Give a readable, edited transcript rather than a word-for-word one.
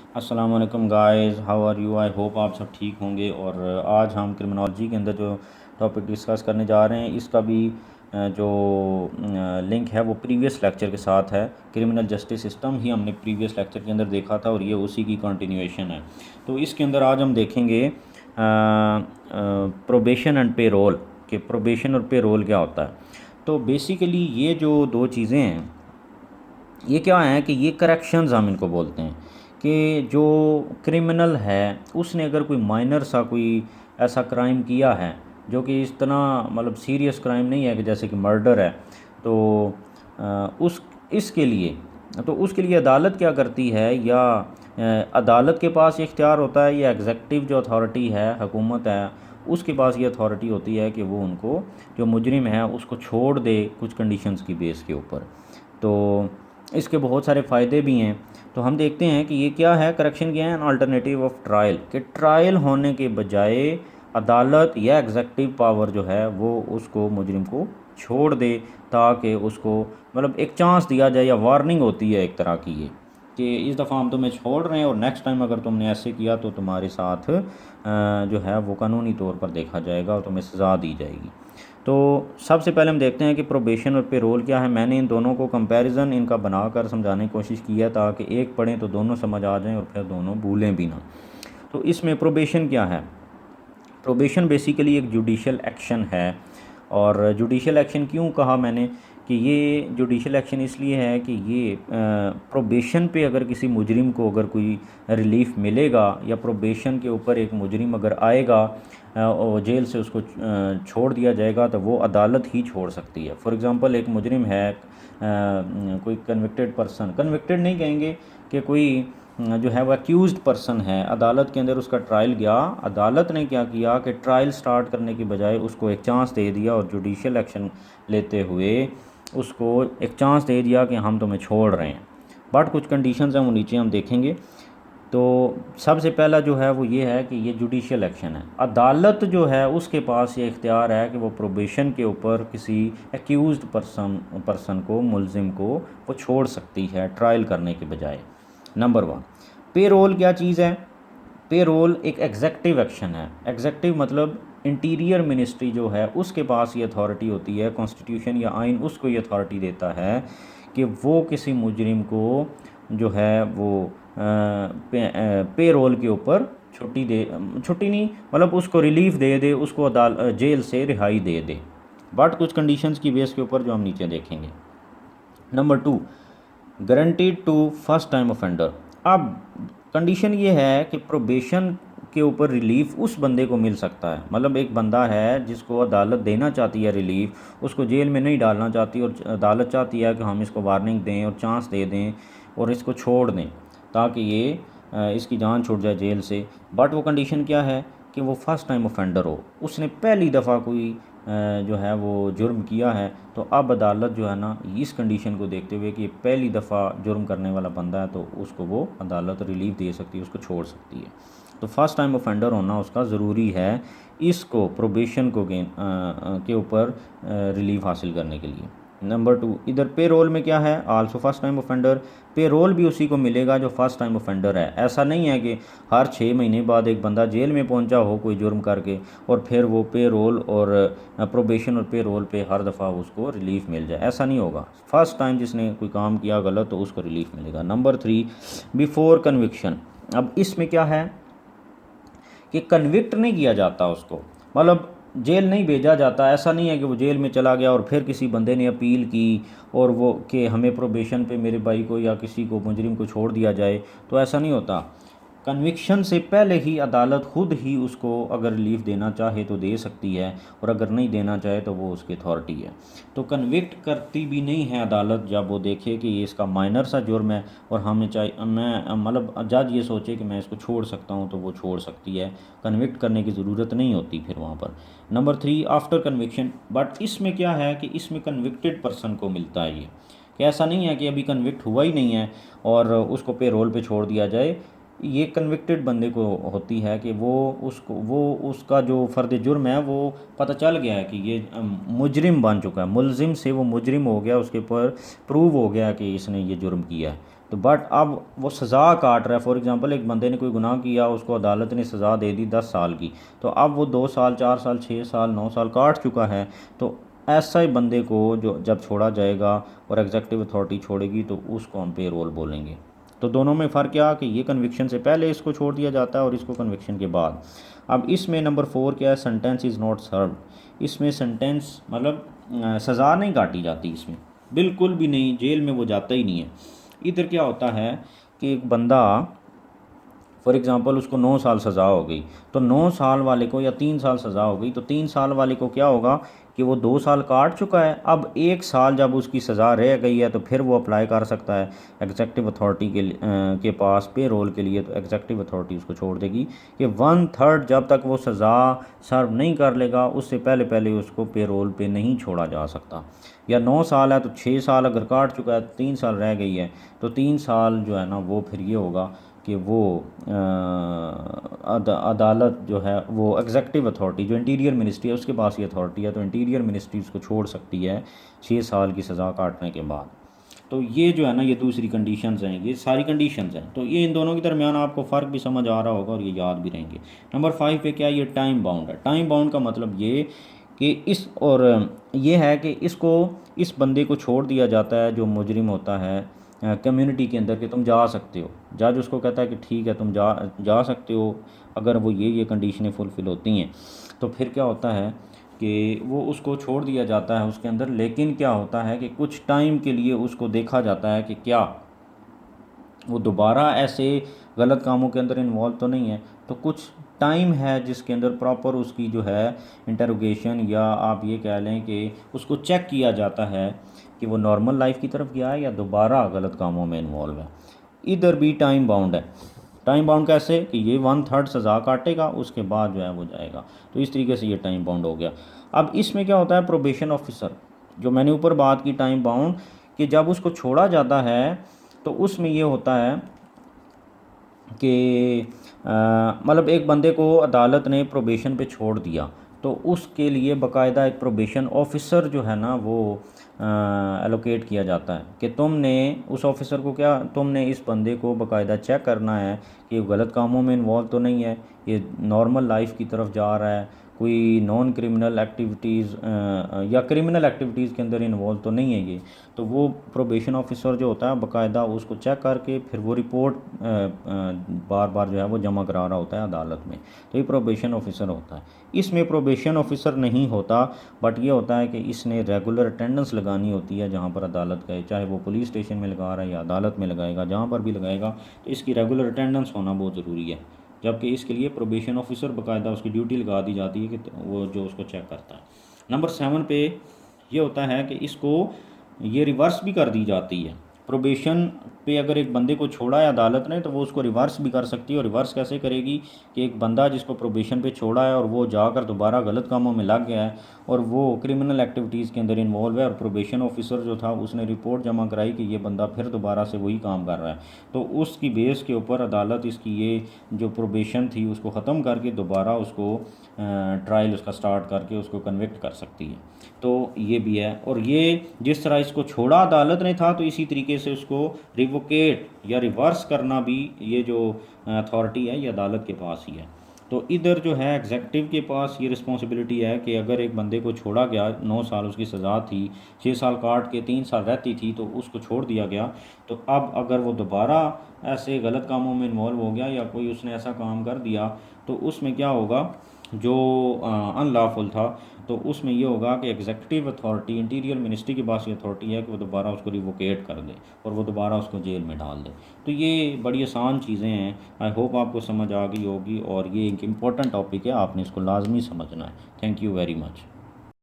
अस्सलाम वालेकुम guys, how are you? I hope आप सब ठीक होंगे। और आज हम क्रिमिनोलॉजी के अंदर जो टॉपिक डिस्कस करने जा रहे हैं, इसका भी जो लिंक है वो प्रीवियस लेक्चर के साथ है। क्रिमिनल जस्टिस सिस्टम ही हमने प्रीवियस लेक्चर के अंदर देखा था और ये उसी की कंटिन्यूएशन है। तो इसके अंदर आज हम देखेंगे प्रोबेशन एंड पे रोल, कि प्रोबेशन और पे रोल क्या होता है। तो बेसिकली ये जो दो चीज़ें हैं, ये क्या है कि ये करेक्शंस हम इनको बोलते हैं। कि जो क्रिमिनल है उसने अगर कोई माइनर सा कोई ऐसा क्राइम किया है जो कि इस तरह मतलब सीरियस क्राइम नहीं है कि जैसे कि मर्डर है, तो उस इसके लिए तो उसके लिए अदालत क्या करती है, या अदालत के पास ये इख्तियार होता है, या एग्जेक्टिव जो अथॉरिटी है, हुकूमत है, उसके पास ये अथॉरिटी होती है कि वो उनको जो मुजरिम है उसको छोड़ दे कुछ कंडीशंस की बेस के ऊपर। तो इसके बहुत सारे फ़ायदे भी हैं। तो हम देखते हैं कि ये क्या है, करेक्शन क्या है, एन अल्टरनेटिव ऑफ ट्रायल, कि ट्रायल होने के बजाय अदालत या एग्जेक्टिव पावर जो है वो उसको मुजरिम को छोड़ दे, ताकि उसको मतलब एक चांस दिया जाए, या वार्निंग होती है एक तरह की ये, कि इस दफ़ा हम तुम्हें छोड़ रहे हैं और नेक्स्ट टाइम अगर तुमने ऐसे किया तो तुम्हारे साथ जो है वो कानूनी तौर पर देखा जाएगा और तुम्हें सज़ा दी जाएगी। तो सबसे पहले हम देखते हैं कि प्रोबेशन और पे रोल क्या है। मैंने इन दोनों को कंपैरिजन इनका बनाकर समझाने की कोशिश की है, ताकि एक पढ़ें तो दोनों समझ आ जाएं और फिर दोनों भूलें भी ना। तो इसमें प्रोबेशन क्या है? प्रोबेशन बेसिकली एक जुडिशल एक्शन है। और जुडिशल एक्शन क्यों कहा मैंने कि ये जुडिशल एक्शन इसलिए है कि ये प्रोबेशन पे अगर किसी मुजरिम को अगर कोई रिलीफ मिलेगा, या प्रोबेशन के ऊपर एक मुजरिम अगर आएगा और जेल से उसको छोड़ दिया जाएगा, तो वो अदालत ही छोड़ सकती है। फॉर एग्ज़ाम्पल एक मुजरिम है, कोई कन्विक्टेड पर्सन, कन्विक्टेड नहीं कहेंगे, कि कोई जो है वो अक्यूज़्ड पर्सन है, अदालत के अंदर उसका ट्रायल गया, अदालत ने क्या किया कि ट्रायल स्टार्ट करने की बजाय उसको एक चांस दे दिया, और जुडिशल एक्शन लेते हुए उसको एक चांस दे दिया कि हम तुम्हें छोड़ रहे हैं। बट कुछ कंडीशंस हैं, वो नीचे हम देखेंगे। तो सबसे पहला जो है वो ये है कि ये जुडिशल एक्शन है। अदालत जो है उसके पास ये इख्तियार है कि वो प्रोबेशन के ऊपर किसी एक्यूज़्ड पर्सन को, मुलजिम को वो छोड़ सकती है ट्रायल करने के बजाय। नंबर वन, पे रोल क्या चीज़ है? पे रोल एक एग्जेक्टिव एक्शन है। एग्जेक्टिव मतलब इंटीरियर मिनिस्ट्री जो है उसके पास ये अथॉरिटी होती है, कॉन्स्टिट्यूशन या आइन उसको ये अथॉरिटी देता है कि वो किसी मुजरिम को जो है वो पे रोल के ऊपर छुट्टी दे, छुट्टी नहीं मतलब उसको रिलीफ दे दे, उसको जेल से रिहाई दे दे, बट कुछ कंडीशंस की बेस के ऊपर जो हम नीचे देखेंगे। Number two, guaranteed to first time offender. अब कंडीशन ये है कि प्रोबेशन के ऊपर रिलीफ उस बंदे को मिल सकता है। मतलब एक बंदा है जिसको अदालत देना चाहती है रिलीफ, उसको जेल में नहीं डालना चाहती, और अदालत चाहती है कि हम इसको वार्निंग दें और चांस दे दें और इसको छोड़ दें, ताकि ये इसकी जान छूट जाए जेल से। बट वो कंडीशन क्या है कि वो फर्स्ट टाइम ऑफेंडर हो, उसने पहली दफ़ा कोई जो है वो जुर्म किया है। तो अब अदालत जो है ना, इस कंडीशन को देखते हुए कि ये पहली दफ़ा जुर्म करने वाला बंदा है, तो उसको वो अदालत रिलीफ दे सकती है, उसको छोड़ सकती है। तो फर्स्ट टाइम ऑफेंडर होना उसका ज़रूरी है इसको प्रोबेशन को के ऊपर रिलीफ हासिल करने के लिए। नंबर टू, इधर पे रोल में क्या है, आल्सो फर्स्ट टाइम ऑफेंडर। पे रोल भी उसी को मिलेगा जो फर्स्ट टाइम ऑफेंडर है। ऐसा नहीं है कि हर 6 महीने बाद एक बंदा जेल में पहुंचा हो कोई जुर्म करके, और फिर वो पे रोल और प्रोबेशन और पे रोल पे हर दफ़ा उसको रिलीफ मिल जाए, ऐसा नहीं होगा। फर्स्ट टाइम जिसने कोई काम किया गलत तो उसको रिलीफ मिलेगा। Number three, before conviction. अब इसमें क्या है कि कन्विक्ट नहीं किया जाता उसको, मतलब जेल नहीं भेजा जाता। ऐसा नहीं है कि वो जेल में चला गया और फिर किसी बंदे ने अपील की और वो कि हमें प्रोबेशन पे मेरे भाई को या किसी को मुजरिम को छोड़ दिया जाए, तो ऐसा नहीं होता। कन्विक्शन से पहले ही अदालत खुद ही उसको अगर रिलीफ देना चाहे तो दे सकती है, और अगर नहीं देना चाहे तो वो उसकी अथॉरिटी है। तो कन्विक्ट करती भी नहीं है अदालत जब वो देखे कि ये इसका माइनर सा जुर्म है, और हमें चाहिए मैं मतलब जज ये सोचे कि मैं इसको छोड़ सकता हूँ, तो वो छोड़ सकती है। कन्विक्ट करने की ज़रूरत नहीं होती फिर वहाँ पर। Number three, after conviction. But इसमें क्या है कि इसमें कन्विक्टेड पर्सन को मिलता है ये, कि ऐसा नहीं है कि अभी कन्विक्ट हुआ ही नहीं है और उसको पे रोल पे छोड़ दिया जाए। ये कन्विक्टेड बंदे को होती है कि वो उसका जो फ़र्द जुर्म है वो पता चल गया है कि ये मुजरिम बन चुका है, मुलजिम से वो मुजरिम हो गया, उसके ऊपर प्रूव हो गया कि इसने ये जुर्म किया है। तो बट अब वो सज़ा काट रहा है। फॉर एग्ज़ाम्पल एक बंदे ने कोई गुनाह किया, उसको अदालत ने सज़ा दे दी 10 साल की, तो अब वो 2 साल 4 साल 6 साल 9 साल काट चुका है। तो ऐसा ही बंदे को जो जब छोड़ा जाएगा और एग्जेक्टिव अथॉरिटी छोड़ेगी तो उसको हम पे रोल बोलेंगे। तो दोनों में फ़र्क क्या कि ये कन्विक्शन से पहले इसको छोड़ दिया जाता है और इसको कन्विक्शन के बाद। अब इसमें नंबर 4 क्या है, सेंटेंस इज़ नॉट सर्व। इसमें सेंटेंस मतलब सज़ा नहीं काटी जाती, इसमें बिल्कुल भी नहीं, जेल में वो जाता ही नहीं है। इधर क्या होता है कि एक बंदा फॉर एग्ज़ाम्पल उसको 9 साल सज़ा हो गई, तो 9 साल वाले को या 3 साल सज़ा हो गई, तो 3 साल वाले को क्या होगा कि वो 2 साल काट चुका है। अब 1 साल जब उसकी सज़ा रह गई है तो फिर वो अप्लाई कर सकता है एग्जेक्टिव अथॉरिटी के पास पे रोल के लिए। तो एग्जेक्टिव अथॉरिटी उसको छोड़ देगी कि 1/3 जब तक वो सज़ा सर्व नहीं कर लेगा उससे पहले पहले उसको पे रोल पे नहीं छोड़ा जा सकता। या 9 साल है तो 6 साल अगर काट चुका है, 3 साल रह गई है, तो 3 साल जो है ना वो फिर ये होगा कि वो अदालत जो है वो एग्जेक्टिव अथॉरिटी जो इंटीरियर मिनिस्ट्री है उसके पास ये अथॉरिटी है, तो इंटीरियर मिनिस्ट्री उसको छोड़ सकती है 6 साल की सज़ा काटने के बाद। तो ये जो है ना ये दूसरी कंडीशंस हैं, ये सारी कंडीशंस हैं। तो ये इन दोनों के दरमियान आपको फ़र्क भी समझ आ रहा होगा और ये याद भी रहेंगे। नंबर 5 पे क्या, ये टाइम बाउंड है। टाइम बाउंड का मतलब ये कि इस और ये है कि इसको इस बंदे को छोड़ दिया जाता है जो मुजरिम होता है कम्युनिटी के अंदर, कि तुम जा सकते हो। जज उसको कहता है कि ठीक है तुम जा सकते हो अगर वो ये कंडीशनें फुलफ़िल होती हैं। तो फिर क्या होता है कि वो उसको छोड़ दिया जाता है उसके अंदर। लेकिन क्या होता है कि कुछ टाइम के लिए उसको देखा जाता है कि क्या वो दोबारा ऐसे गलत कामों के अंदर इन्वॉल्व तो नहीं है। तो कुछ टाइम है जिसके अंदर प्रॉपर उसकी जो है इंटरोगेशन, या आप ये कह लें कि उसको चेक किया जाता है कि वो नॉर्मल लाइफ की तरफ गया है या दोबारा गलत कामों में इन्वॉल्व है। इधर भी टाइम बाउंड है। टाइम बाउंड कैसे कि ये 1/3 सज़ा काटेगा उसके बाद जो है वो जाएगा। तो इस तरीके से ये टाइम बाउंड हो गया। अब इसमें क्या होता है, प्रोबेशन ऑफिसर, जो मैंने ऊपर बात की टाइम बाउंड, कि जब उसको छोड़ा जाता है तो उसमें ये होता है कि मतलब एक बंदे को अदालत ने प्रोबेशन पे छोड़ दिया तो उसके लिए बाकायदा एक प्रोबेशन ऑफिसर जो है ना वो एलोकेट किया जाता है कि तुमने उस ऑफिसर को क्या, तुमने इस बंदे को बाकायदा चेक करना है कि ये गलत कामों में इन्वॉल्व तो नहीं है, ये नॉर्मल लाइफ की तरफ जा रहा है, कोई नॉन क्रिमिनल एक्टिविटीज़ या क्रिमिनल एक्टिविटीज़ के अंदर इन्वॉल्व तो नहीं है ये। तो वो प्रोबेशन ऑफिसर जो होता है बाकायदा उसको चेक करके फिर वो रिपोर्ट बार बार जो है वो जमा करा रहा होता है अदालत में। तो ये प्रोबेशन ऑफिसर होता है। इसमें प्रोबेशन ऑफिसर नहीं होता, बट ये होता है कि इसने रेगुलर अटेंडेंस लगानी होती है जहाँ पर अदालत गए, चाहे वो पुलिस स्टेशन में लगा रहा है या अदालत में लगाएगा, जहाँ पर भी लगाएगा तो इसकी रेगुलर अटेंडेंस होना बहुत ज़रूरी है। जबकि इसके लिए प्रोबेशन ऑफिसर बाकायदा उसकी ड्यूटी लगा दी जाती है कि वो जो उसको चेक करता है। नंबर 7 पे ये होता है कि इसको ये रिवर्स भी कर दी जाती है। प्रोबेशन पे अगर एक बंदे को छोड़ा है अदालत ने तो वो उसको रिवर्स भी कर सकती है। और रिवर्स कैसे करेगी कि एक बंदा जिसको प्रोबेशन पे छोड़ा है और वो जाकर दोबारा गलत कामों में लग गया है और वो क्रिमिनल एक्टिविटीज़ के अंदर इन्वॉल्व है और प्रोबेशन ऑफिसर जो था उसने रिपोर्ट जमा कराई कि ये बंदा फिर दोबारा से वही काम कर रहा है, तो उसकी बेस के ऊपर अदालत इसकी ये जो प्रोबेशन थी उसको ख़त्म करके दोबारा उसको ट्रायल उसका स्टार्ट करके उसको कन्विक्ट कर सकती है। तो ये भी है। और ये जिस तरह इसको छोड़ा अदालत ने था तो इसी तरीके से उसको रिवोकेट या रिवर्स करना भी ये जो अथॉरिटी है ये अदालत के पास ही है। तो इधर जो है एग्जेक्टिव के पास ये रिस्पॉन्सिबिलिटी है कि अगर एक बंदे को छोड़ा गया, 9 साल उसकी सज़ा थी, 6 साल काट के 3 साल रहती थी तो उसको छोड़ दिया गया, तो अब अगर वो दोबारा ऐसे गलत कामों में इन्वॉल्व हो गया या कोई उसने ऐसा काम कर दिया तो उसमें क्या होगा, जो अनलॉफुल था तो उसमें ये होगा कि एग्जेक्टिव अथॉरिटी इंटीरियर मिनिस्ट्री के पास ये अथॉरिटी है कि वो दोबारा उसको रिवोकेट कर दे और वो दोबारा उसको जेल में डाल दे। तो ये बड़ी आसान चीज़ें हैं। आई होप आपको समझ आ गई होगी और ये एक इम्पॉर्टेंट टॉपिक है, आपने इसको लाजमी समझना है। Thank you very much.